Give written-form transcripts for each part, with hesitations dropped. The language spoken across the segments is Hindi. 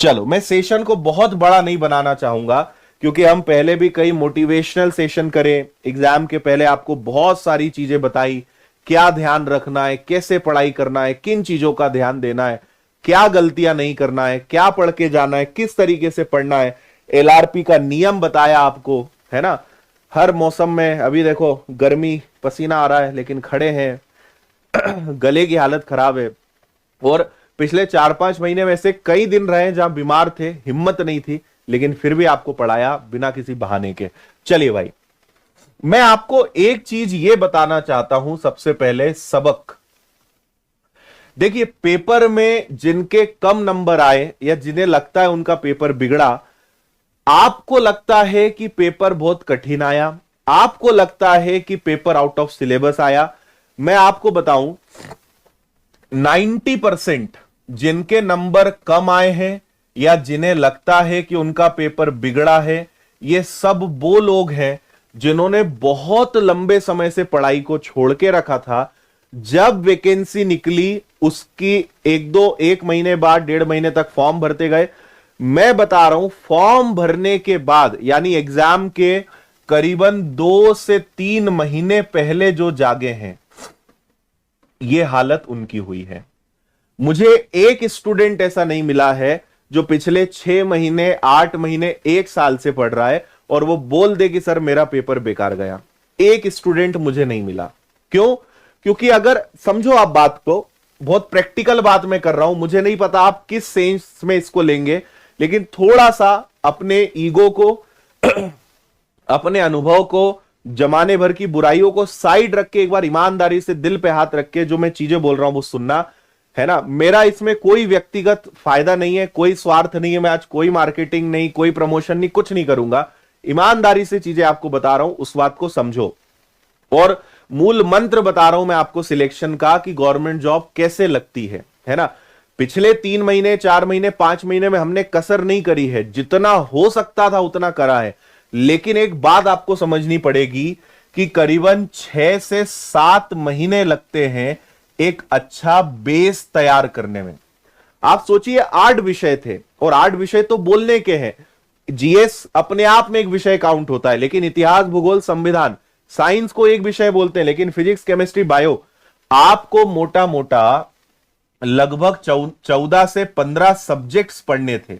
चलो, मैं सेशन को बहुत बड़ा नहीं बनाना चाहूंगा, क्योंकि हम पहले भी कई मोटिवेशनल सेशन करें, एग्जाम के पहले आपको बहुत सारी चीजें बताई, क्या ध्यान रखना है, कैसे पढ़ाई करना है, किन चीजों का ध्यान देना है, क्या गलतियां नहीं करना है, क्या पढ़ के जाना है, किस तरीके से पढ़ना है, एलआरपी का नियम बताया आपको, है ना। हर मौसम में, अभी देखो गर्मी, पसीना आ रहा है लेकिन खड़े हैं, गले की हालत खराब है, और पिछले 4-5 महीने में से कई दिन रहे जहां बीमार थे, हिम्मत नहीं थी, लेकिन फिर भी आपको पढ़ाया बिना किसी बहाने के। चलिए भाई, मैं आपको एक चीज ये बताना चाहता हूं सबसे पहले, सबक। देखिए, पेपर में जिनके कम नंबर आए या जिन्हें लगता है उनका पेपर बिगड़ा, आपको लगता है कि पेपर बहुत कठिन आया, आपको लगता है कि पेपर आउट ऑफ सिलेबस आया, मैं आपको बताऊं 90% जिनके नंबर कम आए हैं या जिन्हें लगता है कि उनका पेपर बिगड़ा है, ये सब वो लोग हैं जिन्होंने बहुत लंबे समय से पढ़ाई को छोड़ के रखा था। जब वैकेंसी निकली उसकी एक महीने बाद, 1.5 महीने तक फॉर्म भरते गए। मैं बता रहा हूं, फॉर्म भरने के बाद यानी एग्जाम के करीबन 2 से 3 महीने पहले जो जागे हैं, यह हालत उनकी हुई है। मुझे एक स्टूडेंट ऐसा नहीं मिला है जो पिछले 6 महीने, 8 महीने, 1 साल से पढ़ रहा है और वो बोल दे कि सर मेरा पेपर बेकार गया। एक स्टूडेंट मुझे नहीं मिला। क्यों? क्योंकि अगर समझो आप बात को, बहुत प्रैक्टिकल बात मैं कर रहा हूं, मुझे नहीं पता आप किस सेंस में इसको लेंगे, लेकिन थोड़ा सा अपने ईगो को अपने अनुभव को, जमाने भर की बुराइयों को साइड रख के एक बार ईमानदारी से दिल पे हाथ रख के जो मैं चीजें बोल रहा हूं वो सुनना, है ना। मेरा इसमें कोई व्यक्तिगत फायदा नहीं है, कोई स्वार्थ नहीं है, मैं आज कोई मार्केटिंग नहीं, कोई प्रमोशन नहीं, कुछ नहीं करूंगा। ईमानदारी से चीजें आपको बता रहा हूं, उस बात को समझो। और मूल मंत्र बता रहा हूं मैं आपको सिलेक्शन का, कि गवर्नमेंट जॉब कैसे लगती है ना। पिछले 3 महीने, 4 महीने, 5 महीने में हमने कसर नहीं करी है, जितना हो सकता था उतना करा है। लेकिन एक बात आपको समझनी पड़ेगी कि करीबन 6 से 7 महीने लगते हैं एक अच्छा बेस तैयार करने में। आप सोचिए 8 विषय थे, और 8 विषय तो बोलने के हैं। जीएस अपने आप में एक विषय काउंट होता है, लेकिन इतिहास, भूगोल, संविधान, साइंस को एक विषय बोलते हैं, लेकिन फिजिक्स, केमिस्ट्री, बायो, आपको मोटा मोटा लगभग 14 से 15 सब्जेक्ट्स पढ़ने थे।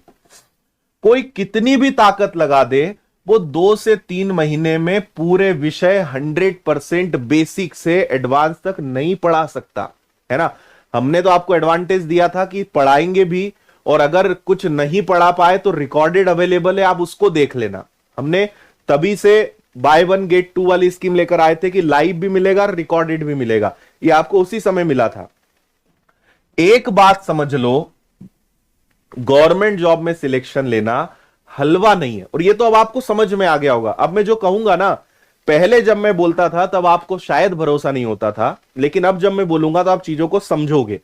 कोई कितनी भी ताकत लगा दे, वो 2 से 3 महीने में पूरे विषय 100% बेसिक से एडवांस तक नहीं पढ़ा सकता, है ना। हमने तो आपको एडवांटेज दिया था कि पढ़ाएंगे भी, और अगर कुछ नहीं पढ़ा पाए तो रिकॉर्डेड अवेलेबल है, आप उसको देख लेना। हमने तभी से बाय 1 गेट 2 वाली स्कीम लेकर आए थे कि लाइव भी मिलेगा, रिकॉर्डेड भी मिलेगा। ये आपको उसी समय मिला था। एक बात समझ लो, गवर्नमेंट जॉब में सिलेक्शन लेना हलवा नहीं है, और ये तो अब आपको समझ में आ गया होगा। अब मैं जो कहूंगा ना, पहले जब मैं बोलता था तब आपको शायद भरोसा नहीं होता था, लेकिन अब जब मैं बोलूंगा तो आप चीजों को समझोगे।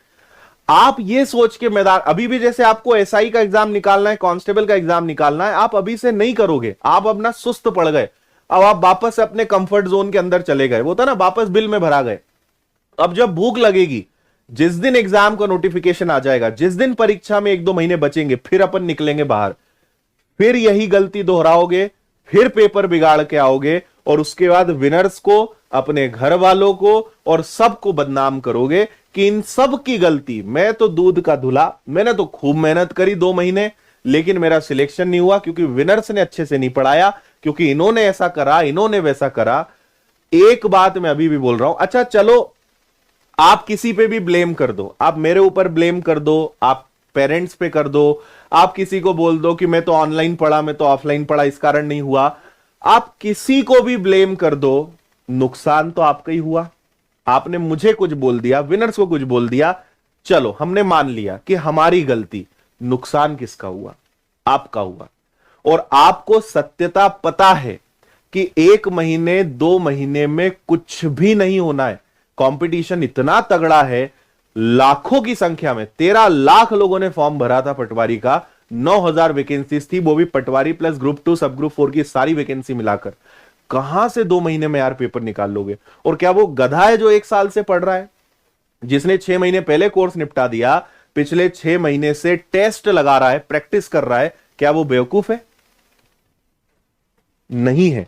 आप ये सोच के मैदान, अभी भी जैसे आपको एसआई का एग्जाम निकालना है, कांस्टेबल का एग्जाम निकालना है, आप अभी से नहीं करोगे। आप अपना सुस्त पड़ गए, अब आप वापस अपने कंफर्ट जोन के अंदर चले गए, वो था ना, वापस बिल में भरा गए। अब जब भूख लगेगी, जिस दिन एग्जाम का नोटिफिकेशन आ जाएगा, जिस दिन परीक्षा में 1-2 महीने बचेंगे, फिर अपन निकलेंगे बाहर, फिर यही गलती दोहराओगे, फिर पेपर बिगाड़ के आओगे, और उसके बाद विनर्स को, अपने घर वालों को और सबको बदनाम करोगे कि इन सब की गलती, मैं तो दूध का धुला, मैंने तो खूब मेहनत करी 2 महीने, लेकिन मेरा सिलेक्शन नहीं हुआ क्योंकि विनर्स ने अच्छे से नहीं पढ़ाया, क्योंकि इन्होंने ऐसा करा, इन्होंने वैसा करा। एक बात मैं अभी भी बोल रहा हूं, अच्छा चलो आप किसी पे भी ब्लेम कर दो, आप मेरे ऊपर ब्लेम कर दो, आप पेरेंट्स पे कर दो, आप किसी को बोल दो कि मैं तो ऑनलाइन पढ़ा, मैं तो ऑफलाइन पढ़ा, इस कारण नहीं हुआ, आप किसी को भी ब्लेम कर दो, नुकसान तो आपका ही हुआ। आपने मुझे कुछ बोल दिया, विनर्स को कुछ बोल दिया, चलो हमने मान लिया कि हमारी गलती, नुकसान किसका हुआ? आपका हुआ। और आपको सत्यता पता है कि 1 महीने 2 महीने में कुछ भी नहीं होना है। कंपटीशन इतना तगड़ा है, लाखों की संख्या में, 13 लाख लोगों ने फॉर्म भरा था पटवारी का, 9,000 वैकेंसीज थी, वो भी पटवारी प्लस ग्रुप 2 सब ग्रुप 4 की सारी वैकेंसी मिलाकर। कहां से 2 महीने में यार पेपर निकाल लोगे? और क्या वो गधा है जो 1 साल से पढ़ रहा है, जिसने 6 महीने पहले कोर्स निपटा दिया, पिछले 6 महीने से टेस्ट लगा रहा है, प्रैक्टिस कर रहा है, क्या वो बेवकूफ है? नहीं है।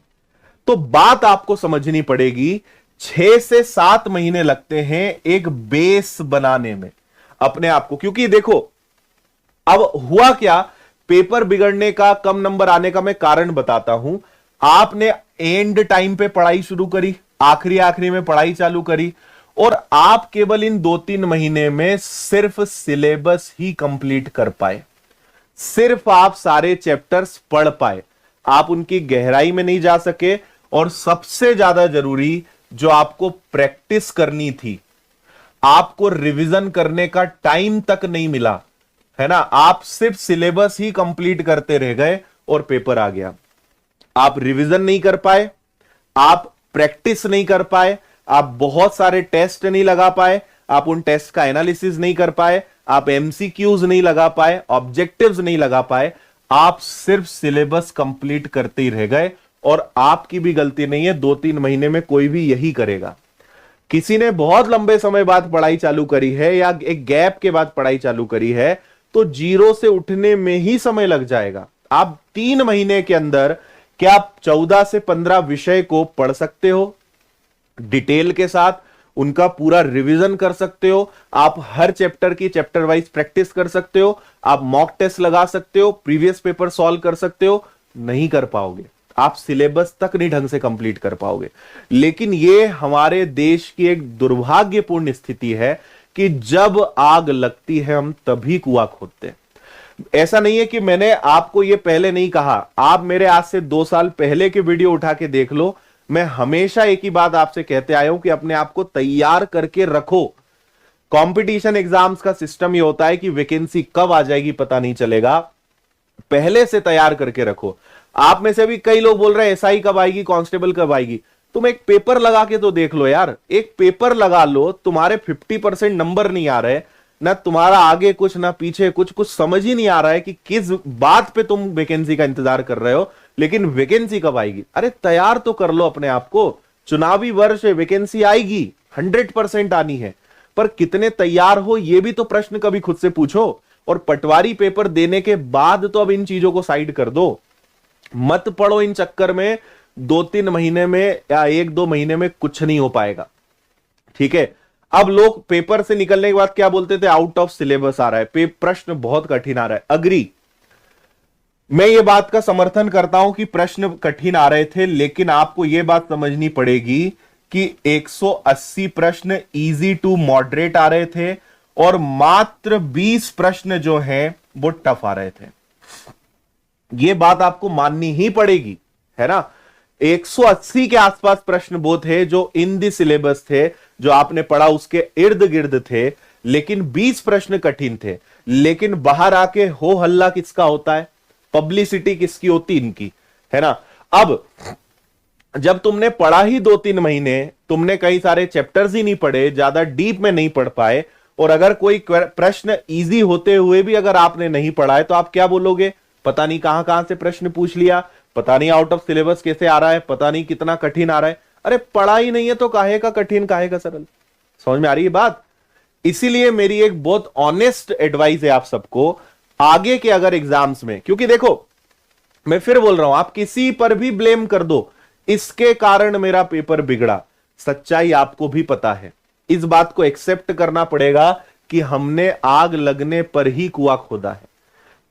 तो बात आपको समझनी पड़ेगी, 6 से 7 महीने लगते हैं एक बेस बनाने में अपने आप को। क्योंकि देखो अब हुआ क्या, पेपर बिगड़ने का, कम नंबर आने का मैं कारण बताता हूं। आपने एंड टाइम पे पढ़ाई शुरू करी, आखिरी आखिरी में पढ़ाई चालू करी, और आप केवल इन 2-3 महीने में सिर्फ सिलेबस ही कंप्लीट कर पाए, सिर्फ आप सारे चैप्टर्स पढ़ पाए, आप उनकी गहराई में नहीं जा सके। और सबसे ज्यादा जरूरी, जो आपको प्रैक्टिस करनी थी, आपको रिवीजन करने का टाइम तक नहीं मिला, है ना। आप सिर्फ सिलेबस ही कंप्लीट करते रह गए और पेपर आ गया। आप रिवीजन नहीं कर पाए, आप प्रैक्टिस नहीं कर पाए, आप बहुत सारे टेस्ट नहीं लगा पाए, आप उन टेस्ट का एनालिसिस नहीं कर पाए, आप एमसीक्यूज नहीं लगा पाए, ऑब्जेक्टिव्स नहीं लगा पाए, आप सिर्फ सिलेबस कंप्लीट करते ही रह गए। और आपकी भी गलती नहीं है, 2-3 महीने में कोई भी यही करेगा। किसी ने बहुत लंबे समय बाद पढ़ाई चालू करी है या एक गैप के बाद पढ़ाई चालू करी है, तो जीरो से उठने में ही समय लग जाएगा। आप 3 महीने के अंदर क्या आप 14 से 15 विषय को पढ़ सकते हो, डिटेल के साथ उनका पूरा रिवीजन कर सकते हो, आप हर चैप्टर की चैप्टर वाइज प्रैक्टिस कर सकते हो, आप मॉक टेस्ट लगा सकते हो, प्रीवियस पेपर सॉल्व कर सकते हो? नहीं कर पाओगे। आप सिलेबस तक नहीं ढंग से कंप्लीट कर पाओगे। लेकिन यह हमारे देश की एक दुर्भाग्यपूर्ण स्थिति है कि जब आग लगती है हम तभी कुआं खोदते हैं। ऐसा नहीं है कि मैंने आपको यह पहले नहीं कहा, आप मेरे आज से 2 साल पहले के वीडियो उठा के देख लो। मैं हमेशा एक ही बात आपसे कहते आया हूं कि अपने आप को तैयार करके रखो। कंपटीशन एग्जाम्स का सिस्टम ये होता है कि वैकेंसी कब आ जाएगी पता नहीं चलेगा, पहले से तैयार करके रखो। आप में से भी कई लोग बोल रहे हैं एसआई कब आएगी, कांस्टेबल कब आएगी। तुम एक पेपर लगा के तो देख लो यार, एक पेपर लगा लो। तुम्हारे 50% नंबर नहीं आ रहे, ना तुम्हारा आगे कुछ ना पीछे कुछ, कुछ समझ ही नहीं आ रहा है कि किस बात पे तुम वैकेंसी का इंतजार कर रहे हो, लेकिन वैकेंसी कब आएगी। अरे तैयार तो कर लो अपने आप को। चुनावी वर्ष है, वैकेंसी आएगी, 100% आनी है, पर कितने तैयार हो ये भी तो प्रश्न कभी खुद से पूछो। और पटवारी पेपर देने के बाद तो अब इन चीजों को साइड कर दो, मत पढ़ो इन चक्कर में। 2-3 महीने में या 1-2 महीने में कुछ नहीं हो पाएगा, ठीक है। अब लोग पेपर से निकलने के बाद क्या बोलते थे, आउट ऑफ सिलेबस आ रहा है, प्रश्न बहुत कठिन आ रहा है। अग्री, मैं ये बात का समर्थन करता हूं कि प्रश्न कठिन आ रहे थे, लेकिन आपको यह बात समझनी पड़ेगी कि 180 प्रश्न इजी टू मॉडरेट आ रहे थे और मात्र 20 प्रश्न जो हैं वो टफ आ रहे थे। यह बात आपको माननी ही पड़ेगी, है ना। 180 के आसपास प्रश्न वो थे जो इन दी सिलेबस थे, जो आपने पढ़ा उसके इर्द गिर्द थे, लेकिन 20 प्रश्न कठिन थे। लेकिन बाहर आके हो हल्ला किसका होता है, पब्लिसिटी किसकी होती, इनकी, है ना। अब जब तुमने पढ़ा ही 2-3 महीने, तुमने कई सारे चैप्टर्स ही नहीं पढ़े, ज्यादा डीप में नहीं पढ़ पाए, और अगर कोई प्रश्न इजी होते हुए भी अगर आपने नहीं पढ़ा है तो आप क्या बोलोगे, पता नहीं कहां कहां से प्रश्न पूछ लिया, पता नहीं आउट ऑफ सिलेबस कैसे आ रहा है, पता नहीं कितना कठिन आ रहा है। अरे पढ़ा ही नहीं है तो काहे का कठिन, काहे का सरल। समझ में आ रही है बात। इसीलिए मेरी एक बहुत ऑनेस्ट एडवाइस है आप सबको, आगे के अगर एग्जाम्स में, क्योंकि देखो मैं फिर बोल रहा हूं, आप किसी पर भी ब्लेम कर दो, इसके कारण मेरा पेपर बिगड़ा, सच्चाई आपको भी पता है। इस बात को एक्सेप्ट करना पड़ेगा कि हमने आग लगने पर ही कुआं खोदा है।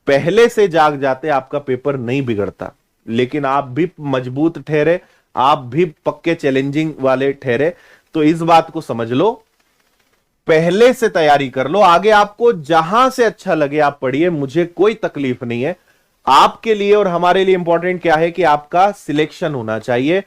पहले से जाग जाते आपका पेपर नहीं बिगड़ता। लेकिन आप भी मजबूत ठहरे, आप भी पक्के चैलेंजिंग वाले ठहरे, तो इस बात को समझ लो, पहले से तैयारी कर लो। आगे आपको जहां से अच्छा लगे आप पढ़िए, मुझे कोई तकलीफ नहीं है। आपके लिए और हमारे लिए इंपॉर्टेंट क्या है कि आपका सिलेक्शन होना चाहिए।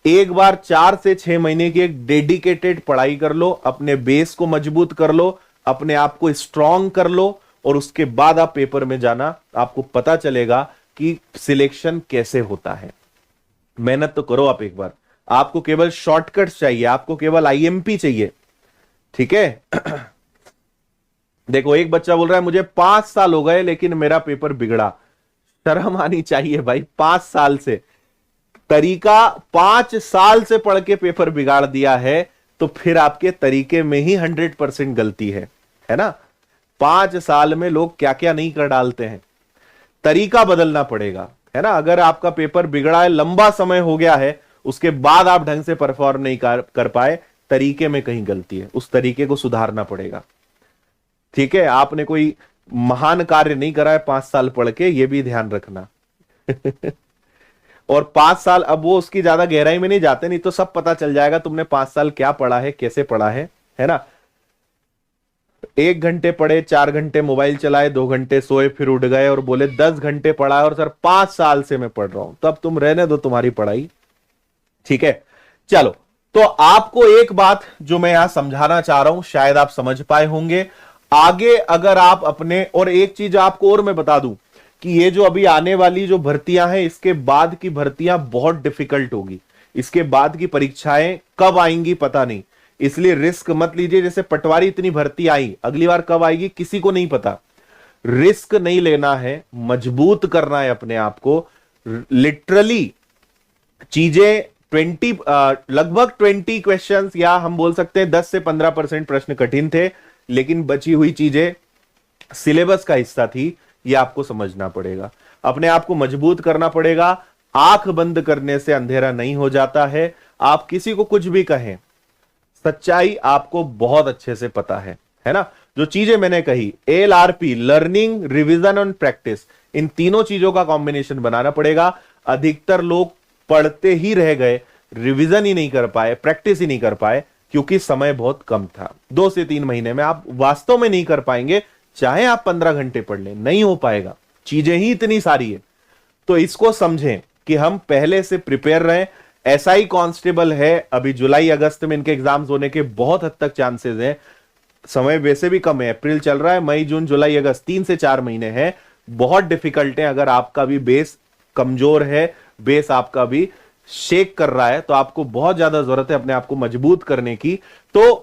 एक बार 4 से 6 महीने की एक डेडिकेटेड पढ़ाई कर लो, अपने बेस को मजबूत कर लो, अपने आप को स्ट्रांग कर लो, और उसके बाद आप पेपर में जाना, आपको पता चलेगा कि सिलेक्शन कैसे होता है। मेहनत तो करो आप एक बार। आपको केवल शॉर्टकट्स चाहिए, आपको केवल आईएमपी चाहिए, ठीक है। देखो एक बच्चा बोल रहा है मुझे 5 साल हो गए लेकिन मेरा पेपर बिगड़ा। शर्म आनी चाहिए भाई, 5 साल से तरीका, 5 साल से पढ़ के पेपर बिगाड़ दिया है, तो फिर आपके तरीके में ही 100% गलती है ना। 5 साल में लोग क्या क्या नहीं कर डालते हैं। तरीका बदलना पड़ेगा, है ना। अगर आपका पेपर बिगड़ा है, लंबा समय हो गया है, उसके बाद आप ढंग से परफॉर्म नहीं कर पाए, तरीके में कहीं गलती है, उस तरीके को सुधारना पड़ेगा। ठीक है, आपने कोई महान कार्य नहीं करा है 5 साल पढ़ के, ये भी ध्यान रखना। और 5 साल, अब वो उसकी ज्यादा गहराई में नहीं जाते, नहीं तो सब पता चल जाएगा तुमने 5 साल क्या पढ़ा है, कैसे पढ़ा है ना। 1 घंटे पढ़े, 4 घंटे मोबाइल चलाए, 2 घंटे सोए, फिर उठ गए और बोले 10 घंटे पढ़ा है और सर 5 साल से मैं पढ़ रहा हूं, तब तुम रहने दो तुम्हारी पढ़ाई। ठीक है, चलो। तो आपको एक बात जो मैं यहां समझाना चाह रहा हूं, शायद आप समझ पाए होंगे। आगे अगर आप अपने, और एक चीज आपको और मैं बता दूं कि ये जो अभी आने वाली जो भर्तियां हैं, इसके बाद की भर्तियां बहुत डिफिकल्ट होगी। इसके बाद की परीक्षाएं कब आएंगी पता नहीं, इसलिए रिस्क मत लीजिए। जैसे पटवारी इतनी भर्ती आई, अगली बार कब आएगी किसी को नहीं पता। रिस्क नहीं लेना है, मजबूत करना है अपने आप को। लिटरली चीजें लगभग 20 क्वेश्चंस, या हम बोल सकते हैं 10 से 15% प्रश्न कठिन थे, लेकिन बची हुई चीजें सिलेबस का हिस्सा थी। ये आपको समझना पड़ेगा, अपने आप को मजबूत करना पड़ेगा। आंख बंद करने से अंधेरा नहीं हो जाता है। आप किसी को कुछ भी कहें, सच्चाई आपको बहुत अच्छे से पता है ना। जो चीजें मैंने कही, LRP, लर्निंग, रिवीजन और प्रैक्टिस, इन तीनों चीजों का कॉम्बिनेशन बनाना पड़ेगा। अधिकतर लोग पढ़ते ही रह गए, रिवीजन ही नहीं कर पाए, प्रैक्टिस ही नहीं कर पाए, क्योंकि समय बहुत कम था। 2 से 3 महीने में आप वास्तव में नहीं कर पाएंगे, चाहे आप 15 घंटे पढ़ लें, नहीं हो पाएगा। चीजें ही इतनी सारी है। तो इसको समझें कि हम पहले से प्रिपेयर रहें। SI कांस्टेबल है, अभी जुलाई अगस्त में इनके एग्जाम्स होने के बहुत हद तक चांसेस हैं। समय वैसे भी कम है, अप्रैल चल रहा है, मई जून जुलाई अगस्त 3 से 4 महीने हैं, बहुत डिफिकल्ट है। अगर आपका भी बेस कमजोर है, बेस आपका भी शेक कर रहा है, तो आपको बहुत ज्यादा जरूरत है अपने आप को मजबूत करने की। तो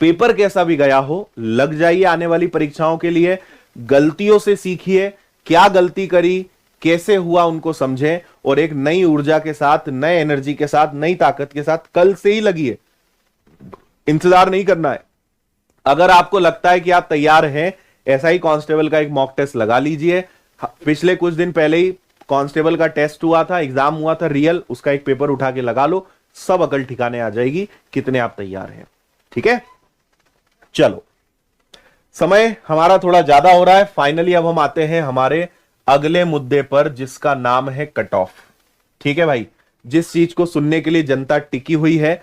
पेपर कैसा भी गया हो, लग जाइए आने वाली परीक्षाओं के लिए। गलतियों से सीखिए, क्या गलती करी, कैसे हुआ, उनको समझें, और एक नई ऊर्जा के साथ, नए एनर्जी के साथ, नई ताकत के साथ कल से ही लगिए। इंतजार नहीं करना है। अगर आपको लगता है कि आप तैयार हैं, SI कांस्टेबल का एक मॉक टेस्ट लगा लीजिए। पिछले कुछ दिन पहले ही कांस्टेबल का टेस्ट हुआ था, एग्जाम हुआ था रियल, उसका एक पेपर उठा के लगा लो, सब अकल ठिकाने आ जाएगी कितने आप तैयार हैं। ठीक है, चलो, समय हमारा थोड़ा ज्यादा हो रहा है। फाइनली अब हम आते हैं हमारे अगले मुद्दे पर, जिसका नाम है कट ऑफ। ठीक है भाई, जिस चीज को सुनने के लिए जनता टिकी हुई है।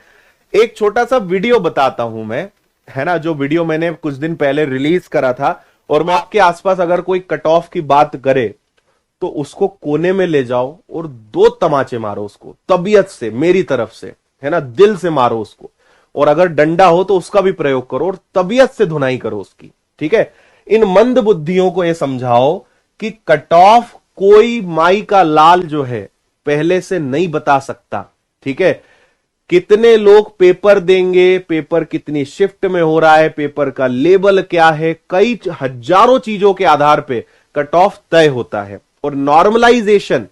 एक छोटा सा वीडियो बताता हूं मैं, है ना, जो वीडियो मैंने कुछ दिन पहले रिलीज करा था। और मैं आपके आसपास अगर कोई कट ऑफ की बात करे तो उसको कोने में ले जाओ और 2 तमाचे मारो उसको, तबीयत से, मेरी तरफ से, है ना, दिल से मारो उसको। और अगर डंडा हो तो उसका भी प्रयोग करो और तबीयत से धुनाई करो उसकी। ठीक है, इन मंद बुद्धियों को यह समझाओ कि कट ऑफ कोई माई का लाल जो है पहले से नहीं बता सकता। ठीक है, कितने लोग पेपर देंगे, पेपर कितनी शिफ्ट में हो रहा है, पेपर का लेवल क्या है, कई हजारों चीजों के आधार पे कट ऑफ तय होता है। और नॉर्मलाइजेशन,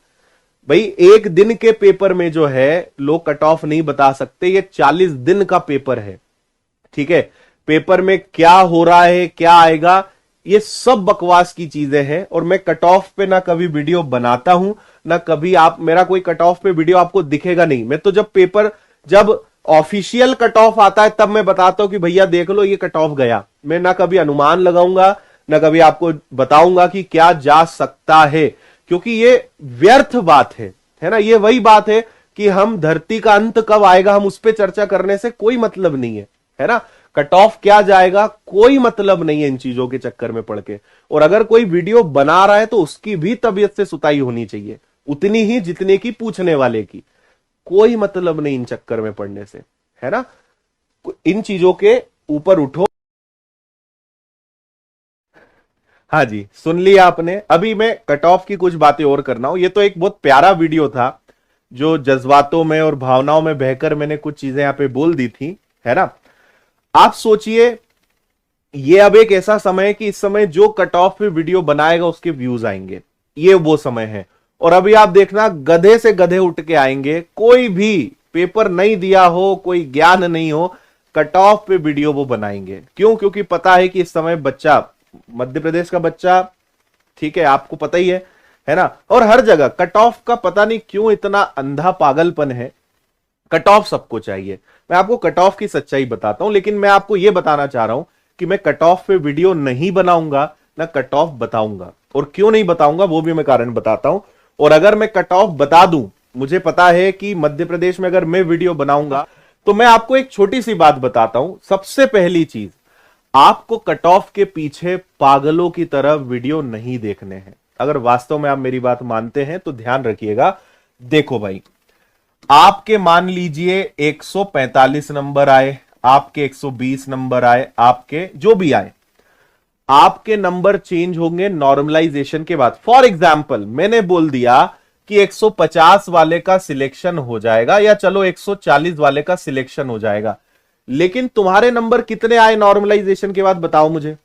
भाई 1 दिन के पेपर में जो है लोग कट ऑफ नहीं बता सकते, ये 40 दिन का पेपर है। ठीक है, पेपर में क्या हो रहा है, क्या आएगा, ये सब बकवास की चीजें हैं। और मैं कट ऑफ पे ना कभी वीडियो बनाता हूं, ना कभी आप मेरा कोई कट ऑफ पे वीडियो आपको दिखेगा नहीं। मैं तो जब ऑफिशियल कट ऑफ आता है तब मैं बताता हूं कि भैया देख लो ये कट ऑफ गया। मैं ना कभी अनुमान लगाऊंगा, ना कभी आपको बताऊंगा कि क्या जा सकता है, क्योंकि ये व्यर्थ बात है ना। ये वही बात है कि हम धरती का अंत कब आएगा, हम उस पर चर्चा करने से कोई मतलब नहीं है ना। कट ऑफ क्या जाएगा, कोई मतलब नहीं है इन चीजों के चक्कर में पड़ के। और अगर कोई वीडियो बना रहा है तो उसकी भी तबीयत से सुताई होनी चाहिए, उतनी ही जितने की पूछने वाले की। कोई मतलब नहीं इन चक्कर में पड़ने से, है ना। इन चीजों के ऊपर उठो। हाँ जी, सुन लिया आपने। अभी मैं कट ऑफ की कुछ बातें और करना हूं। ये तो एक बहुत प्यारा वीडियो था, जो जज्बातों में और भावनाओं में बहकर मैंने कुछ चीजें यहां पे बोल दी थी, है ना। आप सोचिए, ये अब एक ऐसा समय है कि इस समय जो कट ऑफ पे वीडियो बनाएगा उसके व्यूज आएंगे, ये वो समय है। और अभी आप देखना, गधे से गधे उठ के आएंगे। कोई भी पेपर नहीं दिया हो, कोई ज्ञान नहीं हो, कट ऑफ पे वीडियो वो बनाएंगे। क्यों? क्योंकि पता है कि इस समय बच्चा मध्य प्रदेश का बच्चा, ठीक है, आपको पता ही है ना। और हर जगह कट ऑफ का पता नहीं क्यों इतना अंधा पागलपन है, कट ऑफ सबको चाहिए। मैं आपको कट ऑफ की सच्चाई बताता हूं, लेकिन मैं आपको यह बताना चाह रहा हूं कि मैं कट ऑफ पे वीडियो नहीं बनाऊंगा, ना कट ऑफ बताऊंगा। और क्यों नहीं बताऊंगा वो भी मैं कारण बताता हूं। और अगर मैं कट ऑफ बता दूं, मुझे पता है कि मध्य प्रदेश में अगर मैं वीडियो बनाऊंगा तो मैं आपको एक छोटी सी बात बताता हूं। सबसे पहली चीज, आपको कट ऑफ के पीछे पागलों की तरह वीडियो नहीं देखने हैं। अगर वास्तव में आप मेरी बात मानते हैं तो ध्यान रखिएगा। देखो भाई, आपके मान लीजिए 145 नंबर आए, आपके 120 नंबर आए, आपके जो भी आए, आपके नंबर चेंज होंगे नॉर्मलाइजेशन के बाद। फॉर एग्जाम्पल मैंने बोल दिया कि 150 वाले का सिलेक्शन हो जाएगा, या चलो 140 वाले का सिलेक्शन हो जाएगा, लेकिन तुम्हारे नंबर कितने आए नॉर्मलाइजेशन के बाद, बताओ मुझे।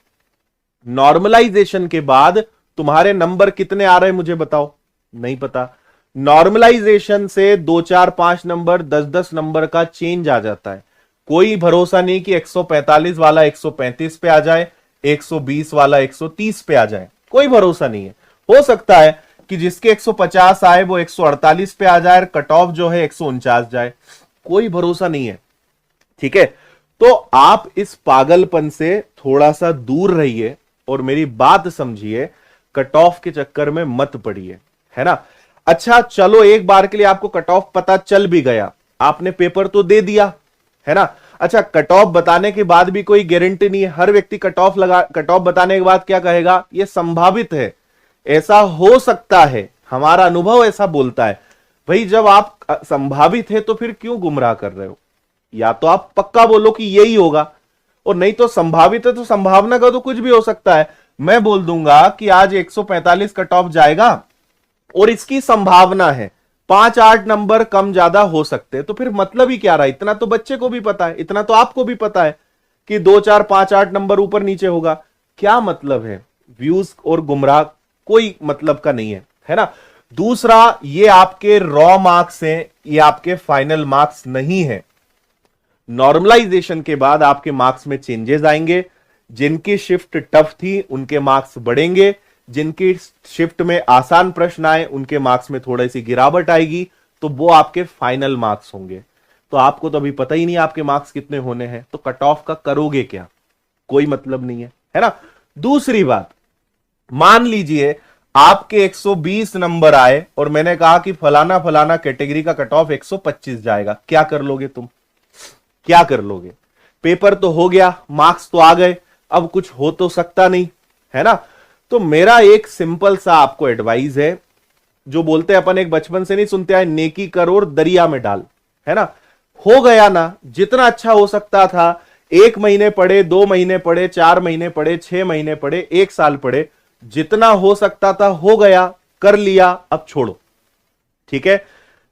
नॉर्मलाइजेशन के बाद तुम्हारे नंबर कितने आ रहे हैं मुझे बताओ, नहीं पता। नॉर्मलाइजेशन से 2 4 5 नंबर 10 नंबर का चेंज आ जाता है। कोई भरोसा नहीं कि 145 वाला 135 पे आ जाए, 120 वाला 130 पे आ जाए, कोई भरोसा नहीं है। हो सकता है कि जिसके 150 आए वो 148 पे आ जाए, कट ऑफ जो है 149 जाए, कोई भरोसा नहीं है, ठीक है। तो आप इस पागलपन से थोड़ा सा दूर रहिए और मेरी बात समझिए, कट ऑफ के चक्कर में मत पड़िए, है ना। अच्छा चलो, एक बार के लिए आपको कट ऑफ पता चल भी गया, आपने पेपर तो दे दिया, है ना। अच्छा, कट ऑफ बताने के बाद भी कोई गारंटी नहीं है। हर व्यक्ति कट ऑफ बताने के बाद क्या कहेगा, यह संभावित है, ऐसा हो सकता है, हमारा अनुभव ऐसा बोलता है। भाई जब आप संभावित है तो फिर क्यों गुमराह कर रहे हो? या तो आप पक्का बोलो कि यही होगा, और नहीं तो संभावित है तो संभावना का तो कुछ भी हो सकता है। मैं बोल दूंगा कि आज 145 कट ऑफ जाएगा और इसकी संभावना है 5-8 नंबर कम ज्यादा हो सकते हैं, तो फिर मतलब ही क्या रहा? इतना तो बच्चे को भी पता है, इतना तो आपको भी पता है कि 2 4 5 8 नंबर ऊपर नीचे होगा। क्या मतलब है? व्यूज और गुमराह कोई मतलब का नहीं है ना। दूसरा, ये आपके रॉ मार्क्स हैं, ये आपके फाइनल मार्क्स नहीं है। नॉर्मलाइजेशन के बाद आपके मार्क्स में चेंजेस आएंगे। जिनकी शिफ्ट टफ थी उनके मार्क्स बढ़ेंगे, जिनकी शिफ्ट में आसान प्रश्न आए उनके मार्क्स में थोड़ी सी गिरावट आएगी, तो वो आपके फाइनल मार्क्स होंगे। तो आपको तो अभी पता ही नहीं आपके मार्क्स कितने होने हैं, तो कट ऑफ का करोगे क्या? कोई मतलब नहीं है ना। दूसरी बात, मान लीजिए आपके 120 नंबर आए और मैंने कहा कि फलाना फलाना कैटेगरी का कट ऑफ 125 जाएगा, क्या कर लोगे तुम? क्या कर लोगे? पेपर तो हो गया, मार्क्स तो आ गए, अब कुछ हो तो सकता नहीं, है ना। तो मेरा एक सिंपल सा आपको एडवाइस है, जो बोलते हैं अपन एक बचपन से नहीं सुनते आए, नेकी कर और दरिया में डाल, है ना। हो गया ना, जितना अच्छा हो सकता था, 1 महीने पढ़े, 2 महीने पढ़े, 4 महीने पढ़े, 6 महीने पढ़े, 1 साल पढ़े, जितना हो सकता था हो गया, कर लिया, अब छोड़ो, ठीक है।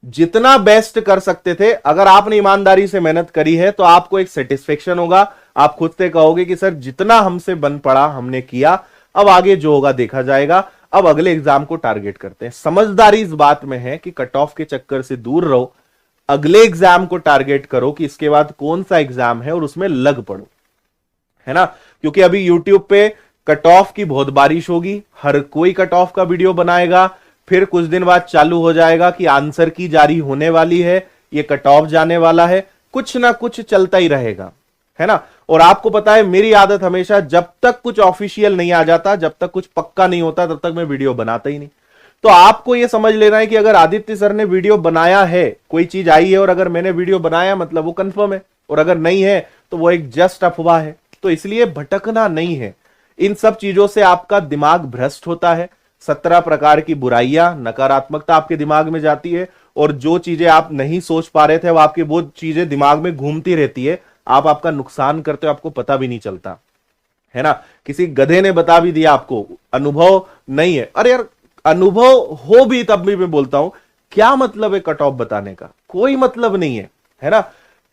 जितना बेस्ट कर सकते थे, अगर आपने ईमानदारी से मेहनत करी है तो आपको एक सेटिस्फेक्शन होगा, आप खुद से कहोगे कि सर जितना हमसे बन पड़ा हमने किया, अब आगे जो होगा देखा जाएगा, अब अगले एग्जाम को टारगेट करते हैं। समझदारी इस बात में है कि कट ऑफ के चक्कर से दूर रहो, अगले एग्जाम को टारगेट करो कि इसके बाद कौन सा एग्जाम है और उसमें लग पड़ो, है ना। क्योंकि अभी यूट्यूब पे कट ऑफ की बहुत बारिश होगी, हर कोई कट ऑफ का वीडियो बनाएगा, फिर कुछ दिन बाद चालू हो जाएगा कि आंसर की जारी होने वाली है, ये कट ऑफ जाने वाला है, कुछ ना कुछ चलता ही रहेगा, है ना। और आपको पता है मेरी आदत हमेशा, जब तक कुछ ऑफिशियल नहीं आ जाता, जब तक कुछ पक्का नहीं होता, तब तक मैं वीडियो बनाता ही नहीं। तो आपको यह समझ लेना है कि अगर आदित्य सर ने वीडियो बनाया है, कोई चीज आई है और अगर मैंने वीडियो बनाया मतलब वो कंफर्म है, और अगर नहीं है तो वो एक जस्ट अफवाह है। तो इसलिए भटकना नहीं है, इन सब चीजों से आपका दिमाग भ्रष्ट होता है। 17 प्रकार की बुराइयां, नकारात्मकता आपके दिमाग में जाती है, और जो चीजें आप नहीं सोच पा रहे थे वो आपकी वो चीजें दिमाग में घूमती रहती है, आप आपका नुकसान करते हो, आपको पता भी नहीं चलता, है ना। किसी गधे ने बता भी दिया आपको, अनुभव नहीं है। अरे यार, अनुभव हो भी तब भी मैं बोलता हूं, क्या मतलब है कट ऑफ बताने का? कोई मतलब नहीं है ना।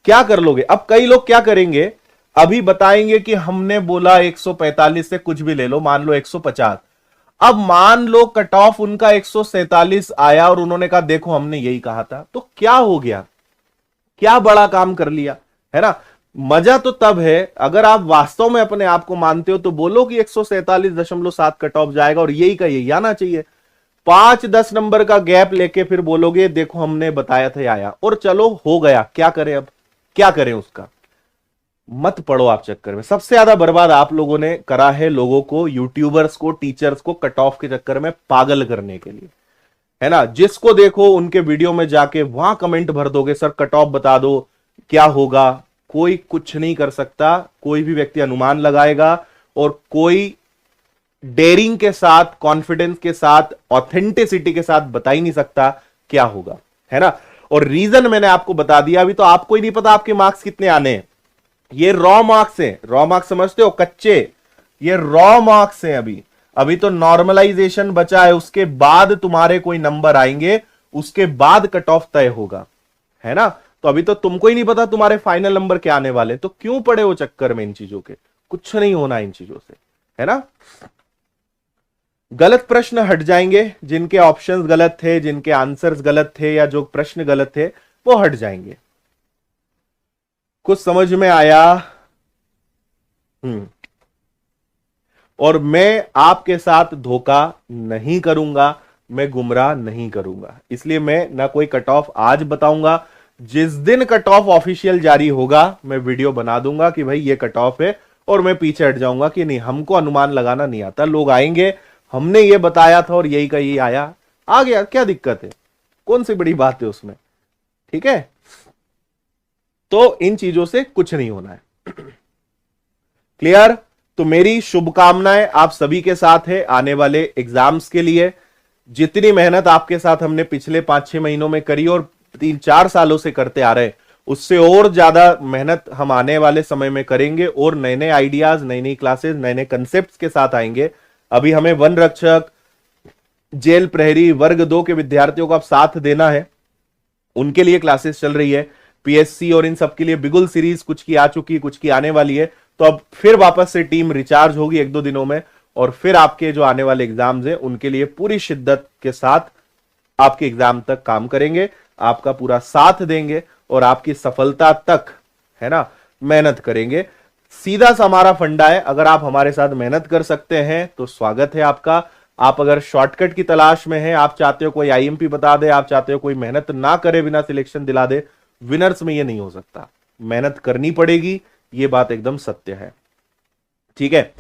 क्या कर लोगे? अब कई लोग क्या करेंगे, अभी बताएंगे कि हमने बोला 145 से कुछ भी ले लो, मान लो 150, अब मान लो कट ऑफ उनका 147 आया और उन्होंने कहा देखो हमने यही कहा था, तो क्या हो गया? क्या बड़ा काम कर लिया, है ना। मजा तो तब है अगर आप वास्तव में अपने आप को मानते हो, तो बोलो कि 147.7 कट ऑफ जाएगा और यही का यही आना चाहिए। 5-10 नंबर का गैप लेके फिर बोलोगे देखो हमने बताया था आया, और चलो हो गया, क्या करें अब, क्या करें उसका। मत पड़ो आप चक्कर में। सबसे ज्यादा बर्बाद आप लोगों ने करा है लोगों को, यूट्यूबर्स को, टीचर्स को कट ऑफ के चक्कर में पागल करने के लिए, है ना। जिसको देखो उनके वीडियो में जाके वहां कमेंट भर दोगे, सर कट ऑफ बता दो क्या होगा। कोई कुछ नहीं कर सकता, कोई भी व्यक्ति अनुमान लगाएगा, और कोई डेयरिंग के साथ, कॉन्फिडेंस के साथ, ऑथेंटिसिटी के साथ बता ही नहीं सकता क्या होगा, है ना। और रीजन मैंने आपको बता दिया, अभी तो आपको ही नहीं पता आपके मार्क्स कितने आने हैं। ये रॉ मार्क्स हैं, रॉ मार्क्स समझते हो, कच्चे, ये रॉ मार्क्स हैं। अभी तो नॉर्मलाइजेशन बचा है, उसके बाद तुम्हारे कोई नंबर आएंगे, उसके बाद कट ऑफ तय होगा, है ना। तो अभी तो तुमको ही नहीं पता तुम्हारे फाइनल नंबर क्या आने वाले, तो क्यों पड़े हो चक्कर में इन चीजों के, कुछ नहीं होना इन चीजों से, है ना। गलत प्रश्न हट जाएंगे, जिनके ऑप्शंस गलत थे, जिनके आंसर्स गलत थे, या जो प्रश्न गलत थे वो हट जाएंगे। कुछ समझ में आया? और मैं आपके साथ धोखा नहीं करूंगा, मैं गुमराह नहीं करूंगा, इसलिए मैं ना कोई कट ऑफ आज बताऊंगा। जिस दिन कट ऑफ ऑफिशियल जारी होगा मैं वीडियो बना दूंगा कि भाई ये कट ऑफ है, और मैं पीछे हट जाऊंगा कि नहीं, हमको अनुमान लगाना नहीं आता। लोग आएंगे, हमने ये बताया था और यही का यही आया, आ गया, क्या दिक्कत है, कौन सी बड़ी बात है उसमें, ठीक है। तो इन चीजों से कुछ नहीं होना है। क्लियर? तो मेरी शुभकामनाएं आप सभी के साथ है आने वाले एग्जाम्स के लिए। जितनी मेहनत आपके साथ हमने पिछले 5-6 महीनों में करी और 3-4 सालों से करते आ रहे, उससे और ज्यादा मेहनत हम आने वाले समय में करेंगे, और नए नए आइडियाज, नई नई क्लासेस, नए नए कंसेप्ट के साथ आएंगे। अभी हमें वन रक्षक, जेल प्रहरी, वर्ग 2 के विद्यार्थियों को अब साथ देना है, उनके लिए क्लासेस चल रही है। पीएससी और इन सब के लिए बिगुल सीरीज कुछ की आ चुकी, कुछ की आने वाली है। तो अब फिर वापस से टीम रिचार्ज होगी 1-2 दिनों में, और फिर आपके जो आने वाले एग्जाम्स हैं उनके लिए पूरी शिद्दत के साथ आपके एग्जाम तक काम करेंगे, आपका पूरा साथ देंगे, और आपकी सफलता तक, है ना, मेहनत करेंगे। सीधा सा हमारा फंडा है, अगर आप हमारे साथ मेहनत कर सकते हैं तो स्वागत है आपका। आप अगर शॉर्टकट की तलाश में हैं, आप चाहते हो कोई आईएमपी बता दे, आप चाहते हो कोई मेहनत ना करे बिना सिलेक्शन दिला दे, विनर्स में ये नहीं हो सकता, मेहनत करनी पड़ेगी, ये बात एकदम सत्य है, ठीक है।